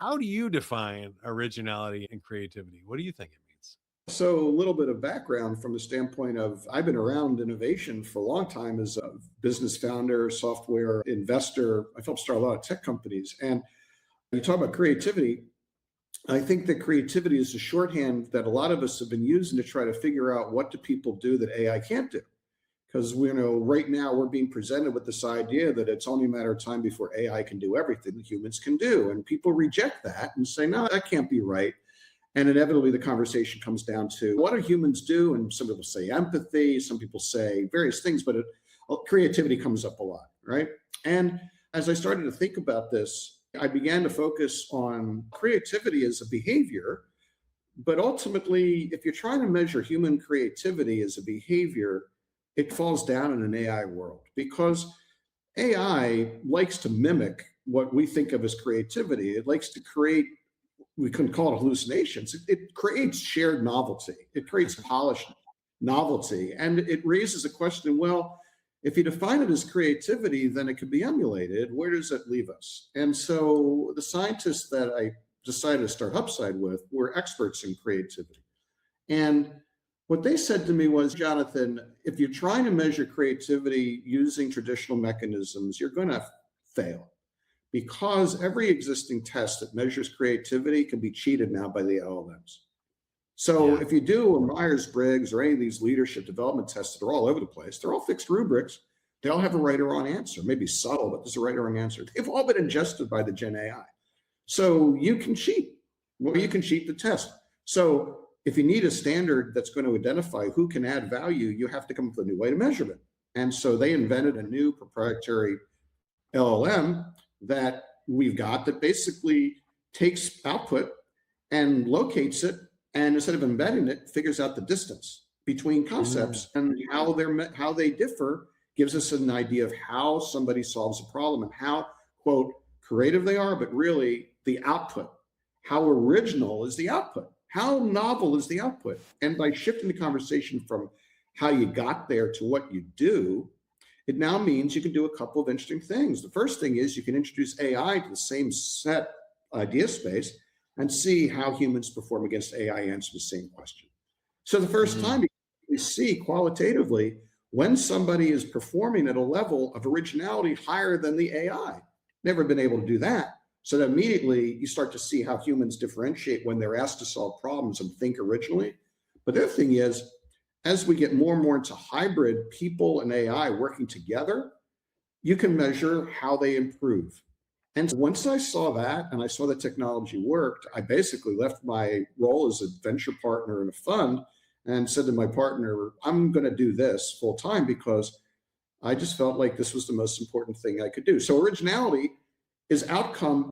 How do you define originality and creativity? What do you think it means? So, a little bit of background from the standpoint of I've been around innovation for a long time as a business founder, software investor. I've helped start a lot of tech companies. And you talk about creativity. I think that creativity is a shorthand that a lot of us have been using to try to figure out what do people do that AI can't do. Because we know right now we're being presented with this idea that it's only a matter of time before AI can do everything that humans can do. And people reject that and say, no, that can't be right. And inevitably, the conversation comes down to what do humans do? And some people say empathy, some people say various things, but creativity comes up a lot, right? And as I started to think about this, I began to focus on creativity as a behavior. But ultimately, if you're trying to measure human creativity as a behavior, it falls down in an AI world because AI likes to mimic what we think of as creativity. It likes to create, we couldn't call it hallucinations. It creates shared novelty. It creates polished novelty. And it raises a question, well, if you define it as creativity, then it can be emulated. Where does that leave us? And so the scientists that I decided to start Upside with were experts in creativity. And what they said to me was, Jonathan, if you're trying to measure creativity using traditional mechanisms, you're going to fail because every existing test that measures creativity can be cheated now by the LLMs. So if you do a Myers-Briggs or any of these leadership development tests that are all over the place, they're all fixed rubrics. They all have a right or wrong answer, maybe subtle, but there's a right or wrong answer. They've all been ingested by the Gen AI. So you can cheat. Well, you can cheat the test. So if you need a standard that's going to identify who can add value, you have to come up with a new way to measure it. And so they invented a new proprietary LLM that we've got that basically takes output and locates it, and instead of embedding it, figures out the distance between concepts and how they differ, gives us an idea of how somebody solves a problem and how, quote, creative they are, but really the output. How original is the output? How novel is the output? And by shifting the conversation from how you got there to what you do, it now means you can do a couple of interesting things. The first thing is you can introduce AI to the same set idea space and see how humans perform against AI answer the same question. So the first time you see qualitatively when somebody is performing at a level of originality higher than the AI. Never been able to do that. So that immediately you start to see how humans differentiate when they're asked to solve problems and think originally. But the other thing is, as we get more and more into hybrid people and AI working together, you can measure how they improve. And once I saw that and I saw the technology worked, I basically left my role as a venture partner in a fund and said to my partner, I'm going to do this full time because I just felt like this was the most important thing I could do. So originality is outcome